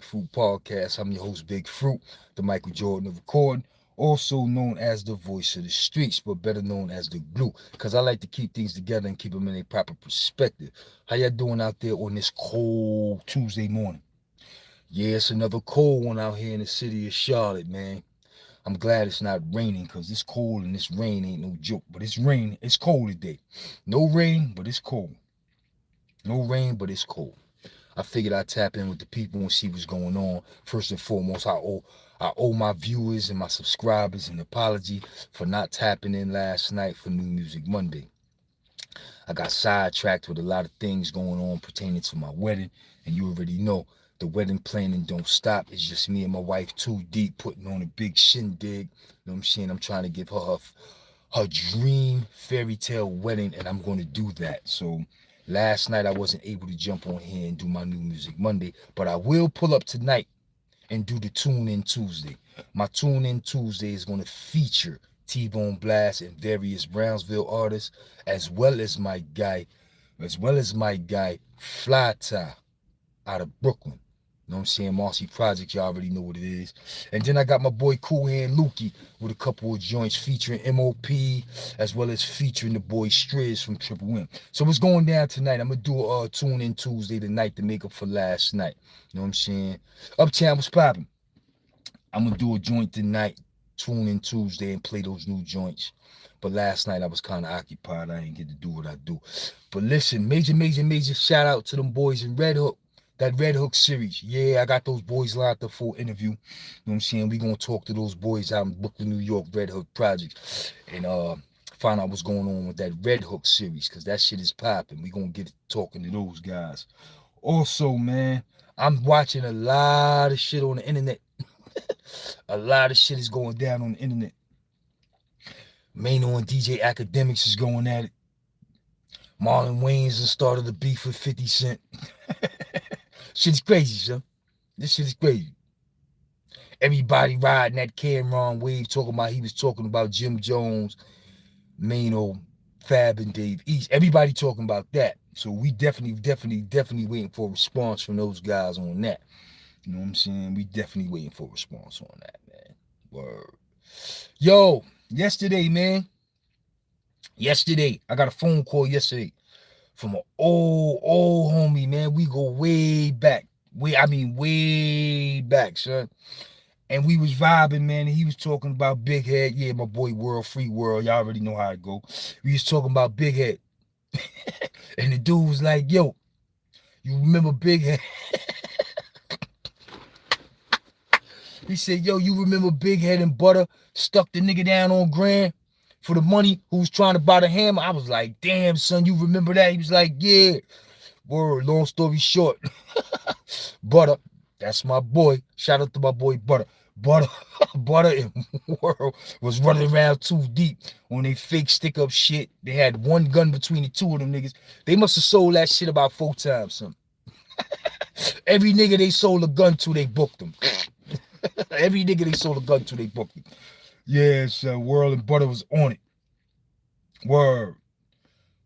DaRealBigFruit podcast. I'm your host, Big Fruit, the Michael Jordan of recording, also known as the voice of the streets, but better known as the glue, because I like to keep things together and keep them in a proper perspective. How y'all doing out there on this cold Tuesday morning? Yeah, it's another cold one out here in the city of Charlotte, man. I'm glad it's not raining, because this cold and this rain ain't no joke. But it's raining. It's cold today. No rain, but it's cold. No rain, but it's cold. I figured I'd tap in with the people and see what's going on. First and foremost, I owe my viewers and my subscribers an apology for not tapping in last night for New Music Monday. I got sidetracked with a lot of things going on pertaining to my wedding, and you already know the wedding planning don't stop. It's just me and my wife too deep putting on a big shindig. You know what I'm saying? I'm trying to give her dream fairy tale wedding, and I'm going to do that. So last night I wasn't able to jump on here and do my New Music Monday, but I will pull up tonight and do the Tune In Tuesday. My Tune In Tuesday is going to feature T-Bone Blast and various Brownsville artists, as well as my guy Fly Tie out of Brooklyn. You know what I'm saying? Marcy Project, y'all already know what it is. And then I got my boy Cool Hand Lukey with a couple of joints featuring MOP, as well as featuring the boy Striz from Triple M. So what's going down tonight? I'm going to do a Tune In Tuesday tonight to make up for last night. You know what I'm saying? Uptown was popping. I'm going to do a joint tonight, Tune In Tuesday, and play those new joints. But last night I was kind of occupied. I didn't get to do what I do. But listen, major shout out to them boys in Red Hook. That Red Hook series. Yeah, I got those boys lined up for interview. You know what I'm saying? We gonna talk to those boys out in Brooklyn, New York, Red Hook Project. And find out what's going on with that Red Hook series, because that shit is popping. We gonna get talking to those guys. Also, man, I'm watching a lot of shit on the internet. A lot of shit is going down on the internet. Mano and DJ Academics is going at it. Marlon Wayans has started the beef with 50 Cent. Shit's crazy, son. This shit is crazy. Everybody riding that Cameron wave talking about he was talking about Jim Jones, Mano, Fab, and Dave East. Everybody talking about that. So we definitely waiting for a response from those guys on that. You know what I'm saying? We definitely waiting for a response on that, man. Word. Yo, yesterday, man. Yesterday, I got a phone call yesterday from an old homie, man. We go way back. Way back, son. And we was vibing, man, and he was talking about Big Head. Yeah, my boy World, Free World. Y'all already know how it go. We was talking about Big Head. And the dude was like, yo, you remember Big Head? He said, yo, you remember Big Head and Butter stuck the nigga down on Grand for the money who was trying to buy the hammer? I was like, damn, son, you remember that? He was like, yeah. Word, long story short. Butter, that's my boy. Shout out to my boy Butter. Butter and World was running around too deep on they fake stick up shit. They had one gun between the two of them niggas. They must have sold that shit about 4 times, son. Every nigga they sold a gun to, they booked them. Every nigga they sold a gun to, they booked him. Yeah, son, World and Butter was on it. Word.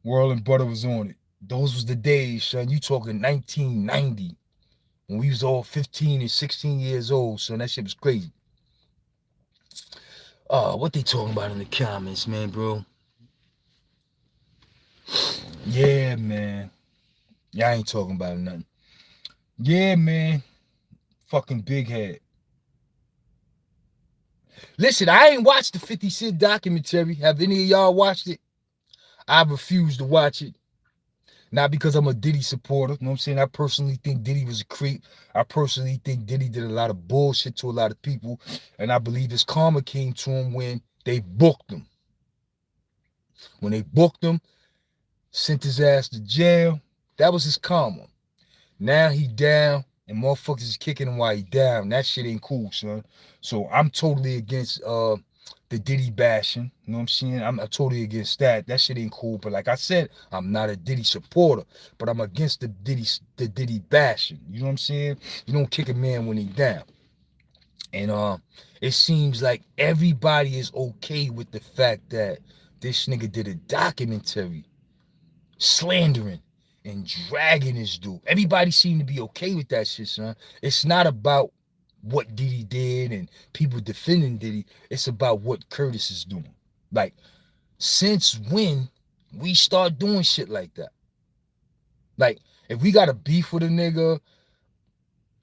World and Butter was on it. Those was the days, son. You talking 1990. When we was all 15 and 16 years old, son. That shit was crazy. What they talking about in the comments, man, bro? Yeah, man. Y'all ain't talking about nothing. Yeah, man. Fucking Big Head. Listen, I ain't watched the 50 Cent documentary. Have any of y'all watched it? I refuse to watch it. Not because I'm a Diddy supporter. You know what I'm saying? I personally think Diddy was a creep. I personally think Diddy did a lot of bullshit to a lot of people. And I believe his karma came to him when they booked him. When they booked him, sent his ass to jail. That was his karma. Now he down, and motherfuckers is kicking him while he down. That shit ain't cool, son. So I'm totally against the Diddy bashing. You know what I'm saying? I'm totally against that. That shit ain't cool. But like I said, I'm not a Diddy supporter, but I'm against the Diddy bashing. You know what I'm saying? You don't kick a man when he down. And it seems like everybody is okay with the fact that this nigga did a documentary slandering and dragging this dude. Everybody seemed to be okay with that shit, son. It's not about what Diddy did and people defending Diddy. It's about what Curtis is doing. Like, since when we start doing shit like that? Like, if we got a beef with a nigga,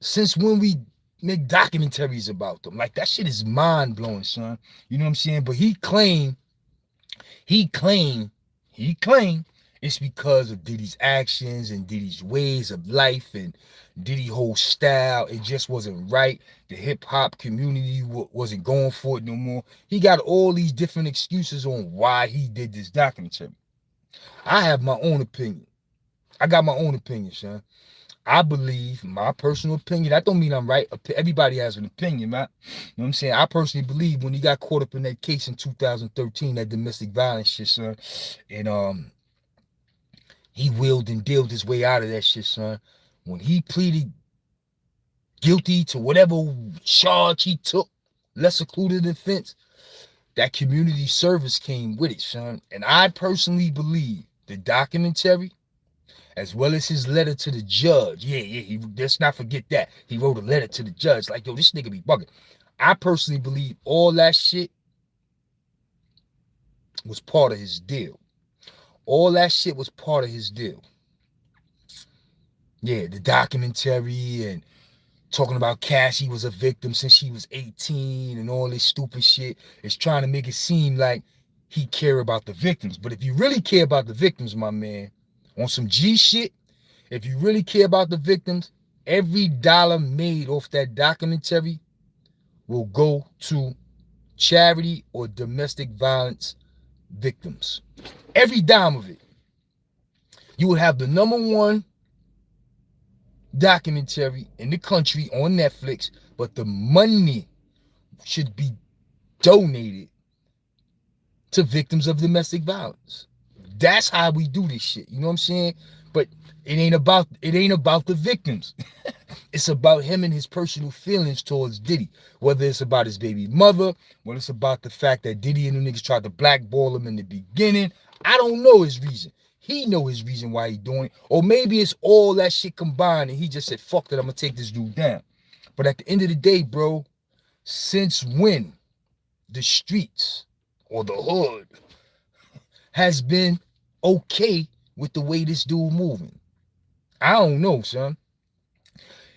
since when we make documentaries about them? Like, that shit is mind-blowing, son. You know what I'm saying? But he claimed it's because of Diddy's actions and Diddy's ways of life and Diddy's whole style. It just wasn't right. The hip-hop community wasn't going for it no more. He got all these different excuses on why he did this documentary. I have my own opinion. I got my own opinion, son. I believe, my personal opinion, that don't mean I'm right. Everybody has an opinion, man. You know what I'm saying? I personally believe when he got caught up in that case in 2013, that domestic violence shit, son, and he willed and dealed his way out of that shit, son. When he pleaded guilty to whatever charge he took, lesser included offense, that community service came with it, son. And I personally believe the documentary, as well as his letter to the judge. Let's not forget that. He wrote a letter to the judge like, yo, this nigga be bugging. I personally believe all that shit was part of his deal. All that shit was part of his deal. Yeah, the documentary and talking about Cassie was a victim since she was 18 and all this stupid shit is trying to make it seem like he care about the victims. But if you really care about the victims, my man, on some G shit, if you really care about the victims, every dollar made off that documentary will go to charity or domestic violence victims. Every dime of it. You would have the #1 documentary in the country on Netflix, but the money should be donated to victims of domestic violence. That's how we do this shit. You know what I'm saying? But it ain't about the victims. It's about him and his personal feelings towards Diddy. Whether it's about his baby mother, whether it's about the fact that Diddy and the niggas tried to blackball him in the beginning. I don't know his reason. He know his reason why he doing it. Or maybe it's all that shit combined and he just said, fuck that, I'm gonna take this dude down. But at the end of the day, bro, since when the streets or the hood has been okay with the way this dude moving? I don't know, son.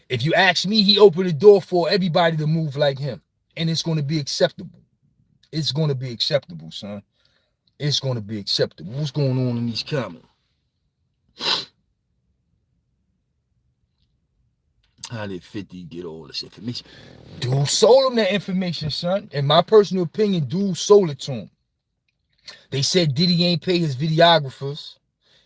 If you ask me, he opened the door for everybody to move like him. And it's going to be acceptable. It's going to be acceptable, son. It's going to be acceptable. What's going on in these comments? How did 50 get all this information? Dude sold him that information, son. In my personal opinion, dude sold it to him. They said Diddy ain't pay his videographers.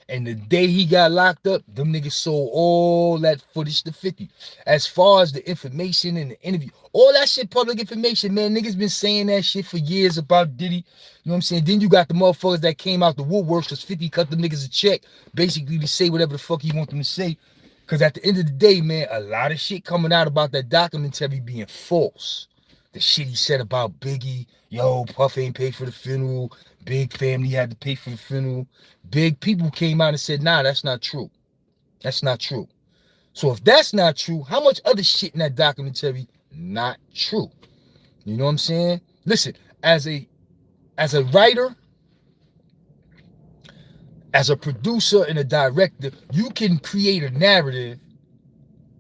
And the day he got locked up, them niggas sold all that footage to 50. As far as the information and the interview, all that shit public information, man. Niggas been saying that shit for years about Diddy. You know what I'm saying? Then you got the motherfuckers that came out the woodworks because 50 cut them niggas a check, basically to say whatever the fuck he want them to say. Because at the end of the day, man, a lot of shit coming out about that documentary being false. The shit he said about Biggie, yo, Puff ain't paid for the funeral. Big family had to pay for the funeral. Big people came out and said, nah, that's not true. That's not true. So if that's not true, how much other shit in that documentary not true? You know what I'm saying? Listen, as a writer, as a producer and a director, you can create a narrative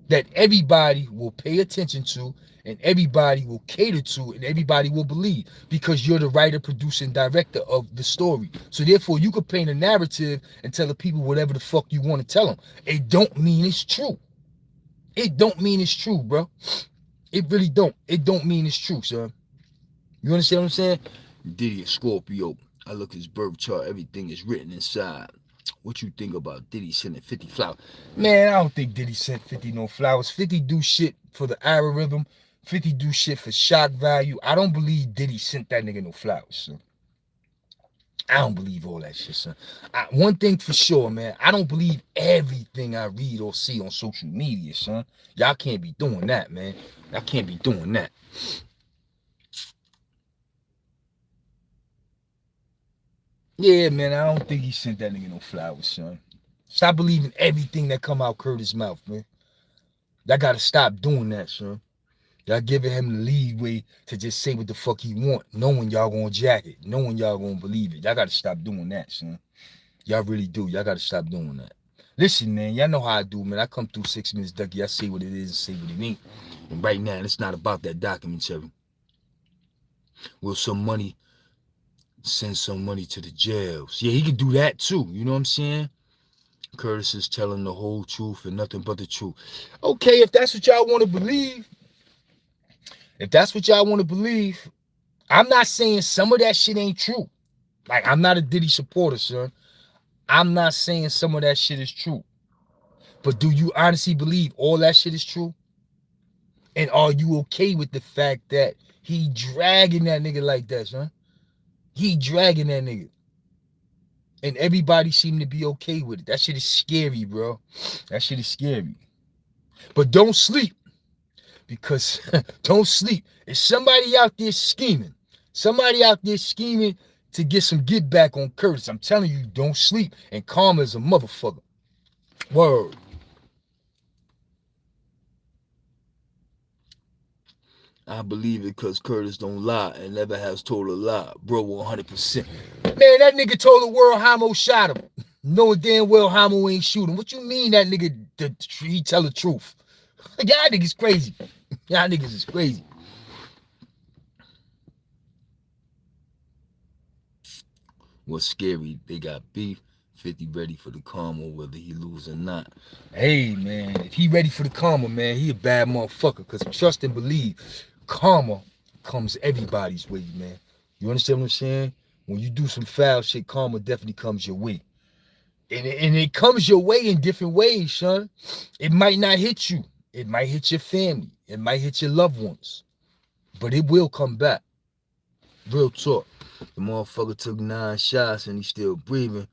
that everybody will pay attention to and everybody will cater to and everybody will believe because you're the writer, producer, and director of the story. So therefore, you could paint a narrative and tell the people whatever the fuck you want to tell them. It don't mean it's true. It don't mean it's true, bro. It really don't. It don't mean it's true, son. You understand what I'm saying? Diddy a Scorpio. I look his birth chart. Everything is written inside. What you think about Diddy sending 50 flowers? Man, I don't think Diddy sent 50 no flowers. 50 do shit for the algorithm. 50 do shit for shock value. I don't believe Diddy sent that nigga no flowers, son. I don't believe all that shit, son. One thing for sure, man, I don't believe everything I read or see on social media, son. Y'all can't be doing that, man. Y'all can't be doing that. Yeah, man, I don't think he sent that nigga no flowers, son. Stop believing everything that come out Curtis' mouth, man. Y'all gotta stop doing that, son. Y'all giving him the leeway to just say what the fuck he want, knowing y'all gonna jack it, knowing y'all gonna believe it. Y'all gotta stop doing that, son. Y'all really do. Y'all gotta stop doing that. Listen, man, y'all know how I do, man. I come through 6 minutes, Ducky. I say what it is and say what it ain't. And right now, it's not about that documentary. Will some money send some money to the jails? Yeah, he can do that too. You know what I'm saying? Curtis is telling the whole truth and nothing but the truth. Okay, if that's what y'all want to believe, I'm not saying some of that shit ain't true. Like, I'm not a Diddy supporter, son. I'm not saying some of that shit is true. But do you honestly believe all that shit is true? And are you okay with the fact that he dragging that nigga like that, son? He dragging that nigga. And everybody seem to be okay with it. That shit is scary, bro. That shit is scary. But don't sleep. Because don't sleep. If somebody out there scheming to get some get back on Curtis, I'm telling you, don't sleep. And karma is a motherfucker. Word. I believe it because Curtis don't lie and never has told a lie. Bro, 100%. Man, that nigga told the world Hamo shot him. Knowing damn well Hamo ain't shoot him. What you mean that nigga, he tell the truth? Y'all niggas crazy. Y'all niggas is crazy. What's scary, they got beef. 50 ready for the karma, whether he lose or not. Hey, man, if he ready for the karma, man, he a bad motherfucker. Because trust and believe, karma comes everybody's way, man. You understand what I'm saying? When you do some foul shit, karma definitely comes your way. And it comes your way in different ways, son. It might not hit you. It might hit your family. It might hit your loved ones. But it will come back. Real talk. The motherfucker took 9 shots and he's still breathing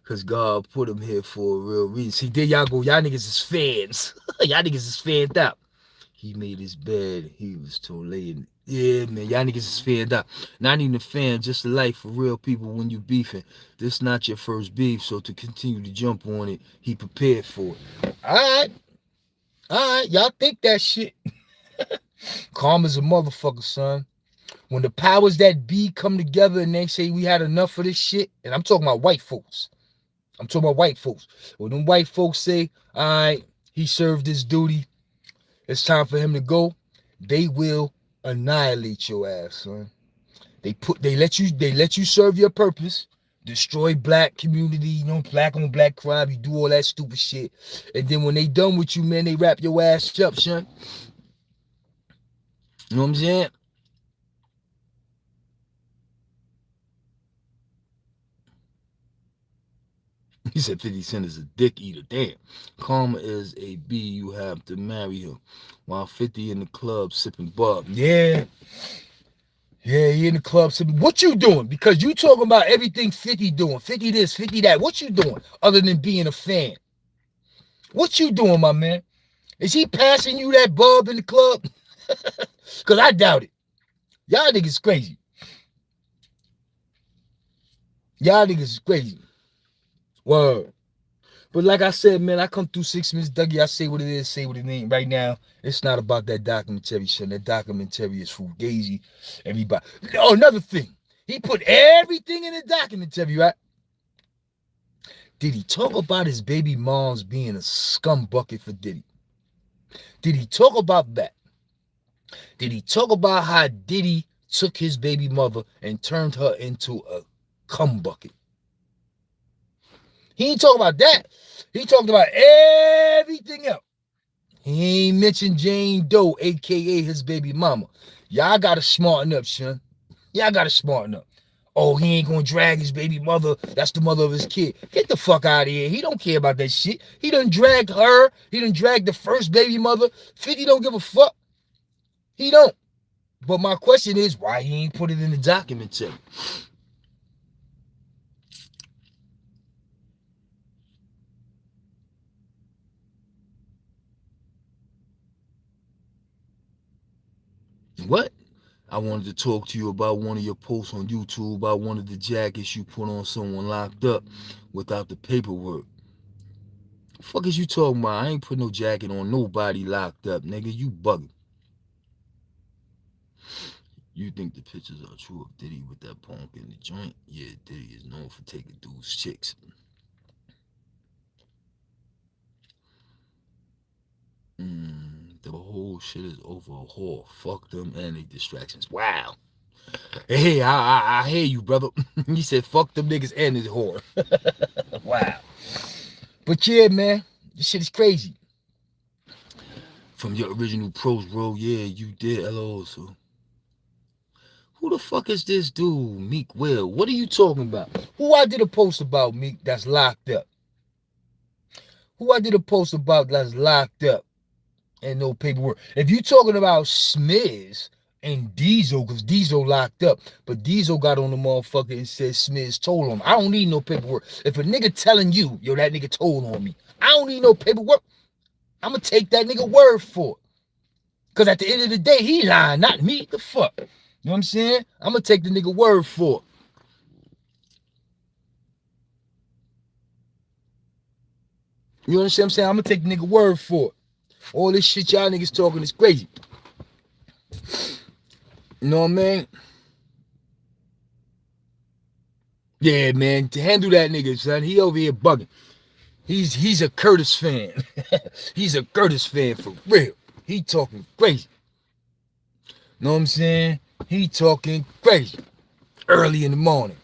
because God put him here for a real reason. See, there y'all go. Y'all niggas is fans. Y'all niggas is fanned out. He made his bed. He was too late. Yeah, man. Y'all niggas is fanned out. Not even a fan, just a life for real people when you beefing. This not your first beef, so to continue to jump on it, he prepared for it. All right. Y'all think that shit. Karma's a motherfucker, son. When the powers that be come together and they say we had enough of this shit, and I'm talking about white folks. When them white folks say, all right, he served his duty, it's time for him to go, they will annihilate your ass, son. They let you serve your purpose, destroy black community, you know, black on black crime, you do all that stupid shit. And then when they done with you, man, they wrap your ass up, son. You know what I'm saying? He said 50 Cent is a dick eater. Damn. Karma is a B. You have to marry him. While 50 in the club sipping bub. Yeah. Yeah, he in the club sipping. What you doing? Because you talking about everything 50 doing. 50 this, 50 that. What you doing other than being a fan? What you doing, my man? Is he passing you that bub in the club? Because I doubt it. Y'all niggas crazy. Y'all niggas is crazy. Word. But like I said, man, I come through 6 minutes, Dougie. I say what it is, say what it ain't. Right now, it's not about that documentary shit. That documentary is fugazi. Everybody. Oh, another thing. He put everything in the documentary, right? Did he talk about his baby moms being a scum bucket for Diddy? Did he talk about that? Did he talk about how Diddy took his baby mother and turned her into a cum bucket? He ain't talking about that. He talked about everything else. He ain't mentioned Jane Doe, a.k.a. his baby mama. Y'all got to smarten up, son. Y'all got to smarten up. Oh, he ain't going to drag his baby mother. That's the mother of his kid. Get the fuck out of here. He don't care about that shit. He done dragged her. He done dragged the first baby mother. 50 don't give a fuck. He don't. But my question is, why he ain't put it in the documentary? What? I wanted to talk to you about one of your posts on YouTube. I wanted the jackets you put on someone locked up without the paperwork. Fuck is you talking about? I ain't put no jacket on nobody locked up, nigga. You bugging. You think the pictures are true of Diddy with that punk in the joint? Yeah, Diddy is known for taking dudes' chicks. The whole shit is overhaul. Fuck them and they distractions. Wow. Hey, I hear you, brother. He said, fuck them niggas and his whore. Wow. But yeah, man, this shit is crazy. From your original pros, bro. Yeah, you did. Hello, so. Who the fuck is this dude, Meek Will? What are you talking about? Who I did a post about, Meek, that's locked up? Who I did a post about that's locked up and no paperwork? If you talking about Smiz and Diesel, because Diesel locked up, but Diesel got on the motherfucker and said Smiz told on him. I don't need no paperwork. If a nigga telling you, yo, that nigga told on me, I don't need no paperwork. I'm going to take that nigga word for it. Because at the end of the day, he lying, not me. The fuck? You know what I'm saying? I'm going to take the nigga word for it. You understand what I'm saying? I'm going to take the nigga word for it. All this shit y'all niggas talking is crazy. You know what I mean? Yeah, man. To handle that nigga, son. He over here bugging. He's a Curtis fan. He's a Curtis fan for real. He talking crazy. Know what I'm saying? He talking crazy. Early in the morning.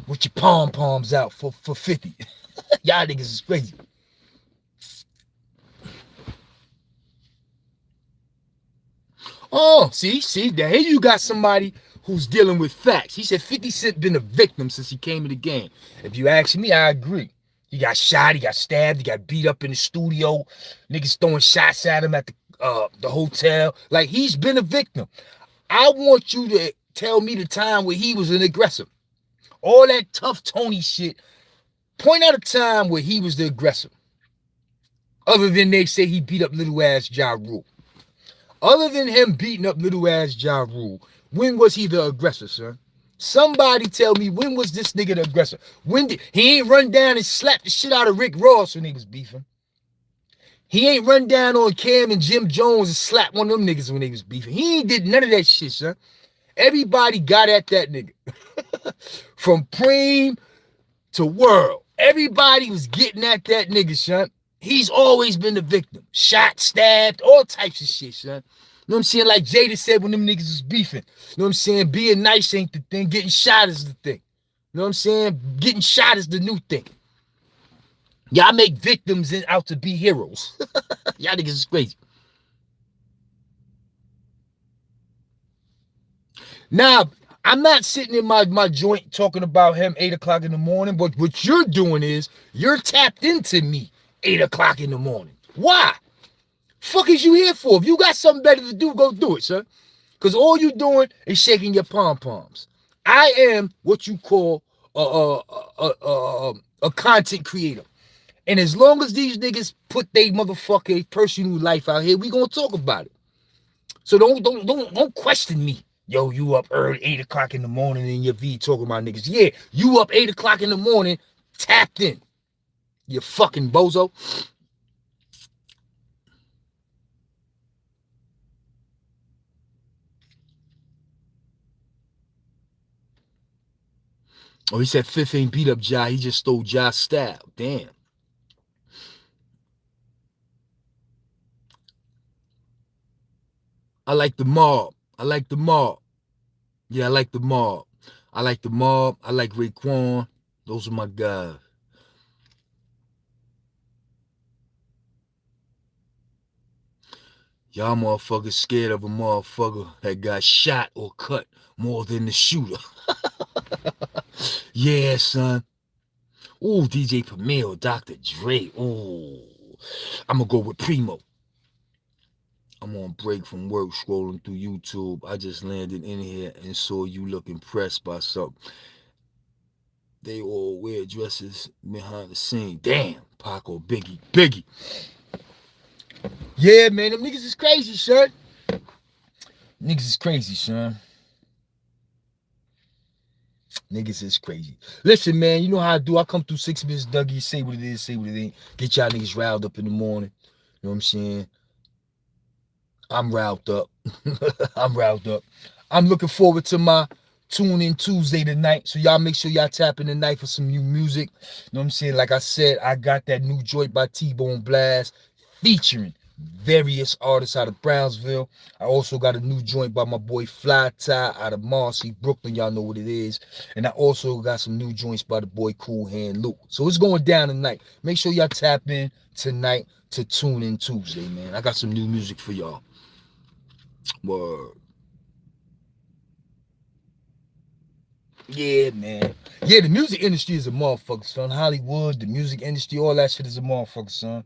With your pom-poms out for 50. Y'all niggas is crazy. Oh, see, there here you got somebody who's dealing with facts. He said 50 Cent been a victim since he came in the game. If you ask me, I agree. He got shot, he got stabbed, he got beat up in the studio. Niggas throwing shots at him at the hotel. Like, he's been a victim. I want you to tell me the time where he was an aggressor. All that tough Tony shit. Point out a time where he was the aggressor. Other than they say he beat up little ass Ja Rule. Other than him beating up little ass Ja Rule, when was he the aggressor, sir? Somebody tell me, when was this nigga the aggressor? When did he ain't run down and slap the shit out of Rick Ross when he was beefing? He ain't run down on Cam and Jim Jones and slap one of them niggas when they was beefing. He ain't did none of that shit, sir. Everybody got at that nigga. From Preem to World. Everybody was getting at that nigga, son. He's always been the victim. Shot, stabbed, all types of shit, son. You know what I'm saying? Like Jada said when them niggas was beefing. You know what I'm saying? Being nice ain't the thing. Getting shot is the thing. You know what I'm saying? Getting shot is the new thing. Y'all make victims out to be heroes. Y'all niggas is crazy. Now, I'm not sitting in my joint talking about him 8 o'clock in the morning, but what you're doing is you're tapped into me 8 o'clock in the morning. Why? Fuck is you here for? If you got something better to do, go do it, son. Because all you doing is shaking your pom-poms. I am what you call a content creator. And as long as these niggas put their motherfucking personal life out here, we gonna talk about it. So don't question me. Yo, you up early, 8 o'clock in the morning in your V talking about niggas. Yeah, you up 8 o'clock in the morning, tapped in. You fucking bozo. Oh, he said Fifth ain't beat up Ja. He just stole Ja's style. Damn. I like the mob. I like the mob. Yeah, I like the mob. I like the mob. I like Raekwon. Those are my guys. Y'all motherfuckers scared of a motherfucker that got shot or cut more than the shooter. Yeah, son. Ooh, DJ Premier, Dr. Dre. Ooh. I'm going to go with Primo. I'm on break from work, scrolling through YouTube. I just landed in here and saw you look impressed by something. They all wear dresses behind the scene. Damn, Pac or Biggie. Biggie. Yeah, man, them niggas is crazy, son. Niggas is crazy, son. Niggas is crazy. Listen, man, you know how I do. I come through 6 minutes, Dougie, say what it is, say what it ain't. Get y'all niggas riled up in the morning. You know what I'm saying? I'm riled up. I'm riled up. I'm looking forward to my Tune In Tuesday tonight. So y'all make sure y'all tap in tonight for some new music. You know what I'm saying? Like I said, I got that new joint by T-Bone Blast featuring various artists out of Brownsville. I also got a new joint by my boy Fly Tie out of Marcy, Brooklyn. Y'all know what it is. And I also got some new joints by the boy Cool Hand Luke. So it's going down tonight. Make sure y'all tap in tonight to Tune In Tuesday, man. I got some new music for y'all. Word. Yeah, man. Yeah, the music industry is a motherfucker, son. Hollywood, the music industry, all that shit is a motherfucker, son.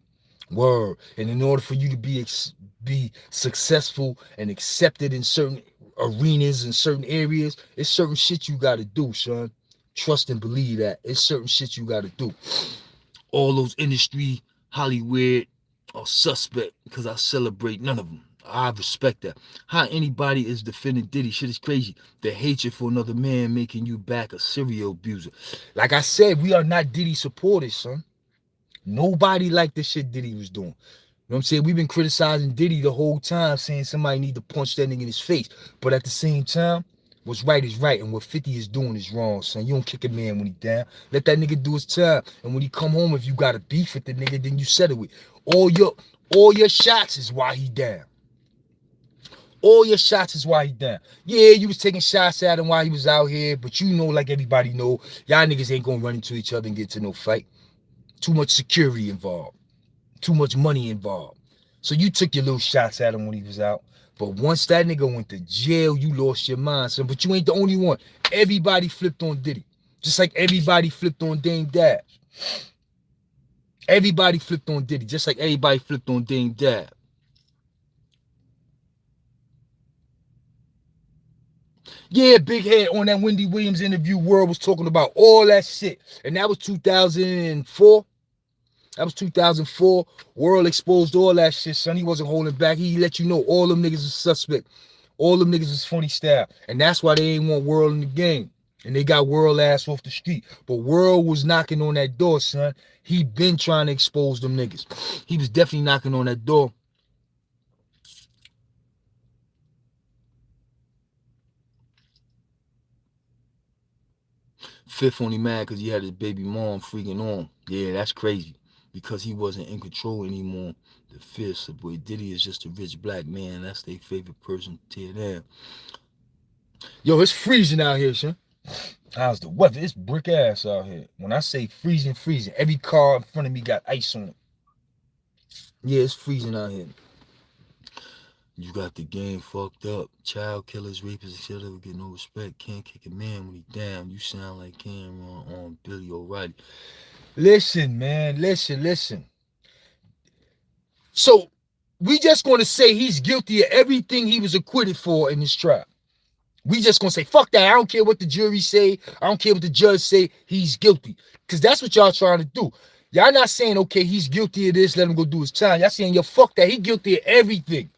Word. And in order for you to be successful and accepted in certain arenas and certain areas, it's certain shit you got to do, son. Trust and believe that. It's certain shit you got to do. All those industry, Hollywood, are suspect because I celebrate none of them. I respect that. How anybody is defending Diddy, shit is crazy. The hatred for another man making you back a serial abuser. Like I said, we are not Diddy supporters, son. Nobody liked the shit Diddy was doing. You know what I'm saying? We've been criticizing Diddy the whole time, saying somebody need to punch that nigga in his face. But at the same time, what's right is right, and what 50 is doing is wrong, son. You don't kick a man when he down. Let that nigga do his time. And when he come home, if you got a beef with the nigga, then you settle it. All your shots is why he down. All your shots is why he down. Yeah, you was taking shots at him while he was out here, but you know, like everybody know, y'all niggas ain't gonna run into each other and get to no fight. Too much security involved. Too much money involved. So you took your little shots at him when he was out. But once that nigga went to jail, you lost your mind, son. But you ain't the only one. Everybody flipped on Diddy. Just like everybody flipped on Dame Dash. Everybody flipped on Diddy. Just like everybody flipped on Dame Dash. Yeah, Big Head on that Wendy Williams interview, World was talking about all that shit. And that was 2004. That was 2004. World exposed all that shit, son. He wasn't holding back. He let you know all them niggas is suspect. All them niggas is funny style. And that's why they ain't want World in the game. And they got World ass off the street. But World was knocking on that door, son. He been trying to expose them niggas. He was definitely knocking on that door. Fifth only mad because he had his baby mom freaking on. Yeah, that's crazy. Because he wasn't in control anymore. The fifth, boy, Diddy is just a rich black man. That's their favorite person to tear down. Yo, it's freezing out here, son. How's the weather? It's brick ass out here. When I say freezing, freezing, every car in front of me got ice on it. Yeah, it's freezing out here. You got the game fucked up. Child killers, rapists, etc. Get no respect. Can't kick a man when he down. You sound like Cameron on Billy O'Reilly. Listen, man. Listen. So, we just going to say he's guilty of everything he was acquitted for in this trial. We just going to say, fuck that. I don't care what the jury say. I don't care what the judge say. He's guilty. Because that's what y'all trying to do. Y'all not saying, okay, he's guilty of this. Let him go do his time. Y'all saying, yo, fuck that. He guilty of everything.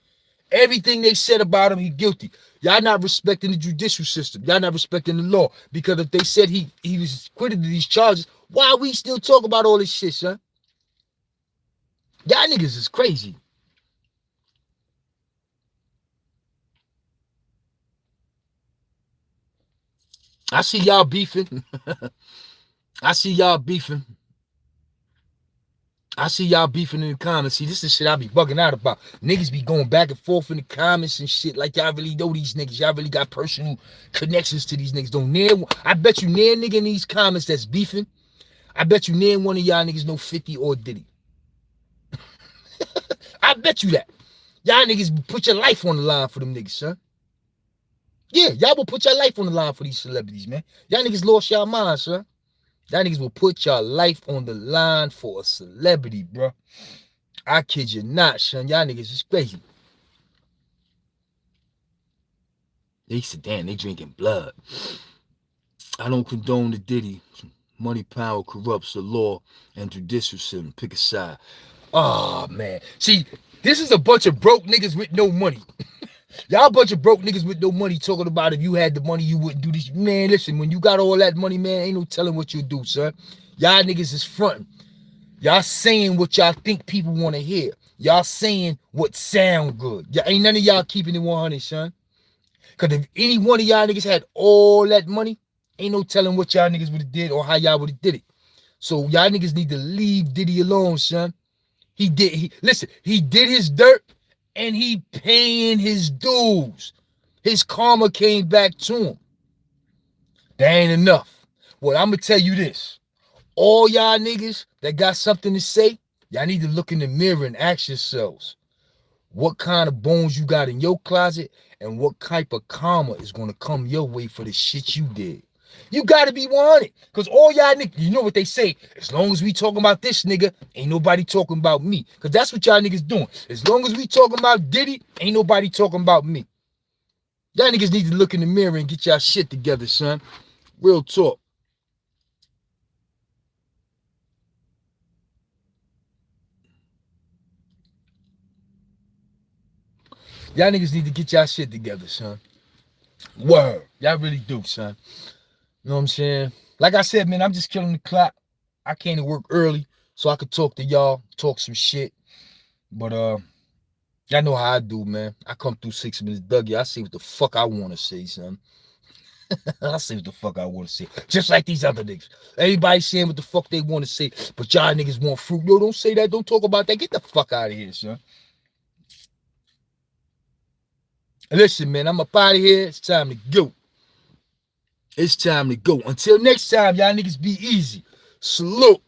Everything they said about him, he guilty. Y'all not respecting the judicial system. Y'all not respecting the law. Because if they said he was acquitted of these charges, why are we still talking about all this shit, son? Y'all niggas is crazy. I see y'all beefing. I see y'all beefing. I see y'all beefing in the comments. See, this is shit I be bugging out about. Niggas be going back and forth in the comments and shit like y'all really know these niggas. Y'all really got personal connections to these niggas. Don't near. I bet you near nigga in these comments that's beefing. I bet you near one of y'all niggas know 50 or Diddy. I bet you that. Y'all niggas put your life on the line for them niggas, son. Yeah, y'all will put your life on the line for these celebrities, man. Y'all niggas lost y'all minds, son. Y'all niggas will put your life on the line for a celebrity, bro. I kid you not, son. Y'all niggas is crazy. They said, damn, they drinking blood. I don't condone the Diddy. Money, power corrupts the law and judicial system. Pick a side. Oh, man. See, this is a bunch of broke niggas with no money. Y'all bunch of broke niggas with no money talking about if you had the money, you wouldn't do this. Man, listen, when you got all that money, man, ain't no telling what you'll do, son. Y'all niggas is fronting. Y'all saying what y'all think people want to hear. Y'all saying what sound good. Ain't none of y'all keeping it 100, son. Because if any one of y'all niggas had all that money, ain't no telling what y'all niggas would have did or how y'all would have did it. So y'all niggas need to leave Diddy alone, son. He did his dirt and he paying his dues. His karma came back to him. That ain't enough. Well, I'm going to tell you this. All y'all niggas that got something to say, y'all need to look in the mirror and ask yourselves what kind of bones you got in your closet and what type of karma is going to come your way for the shit you did. You got to be 100. Because all y'all niggas, you know what they say, as long as we talking about this nigga, ain't nobody talking about me. Because that's what y'all niggas doing. As long as we talking about Diddy, ain't nobody talking about me. Y'all niggas need to look in the mirror and get y'all shit together, son. Real talk. Y'all niggas need to get y'all shit together, son. Word. Y'all really do, son. You know what I'm saying? Like I said, man, I'm just killing the clock. I came to work early so I could talk to y'all, talk some shit. But y'all know how I do, man. I come through 6 minutes, Dougie. I say what the fuck I want to say, son. I say what the fuck I want to say. Just like these other niggas. Everybody saying what the fuck they want to say. But y'all niggas want fruit. Yo, don't say that. Don't talk about that. Get the fuck out of here, son. Listen, man, I'm up out of here. It's time to go. It's time to go. Until next time, y'all niggas be easy. Salute.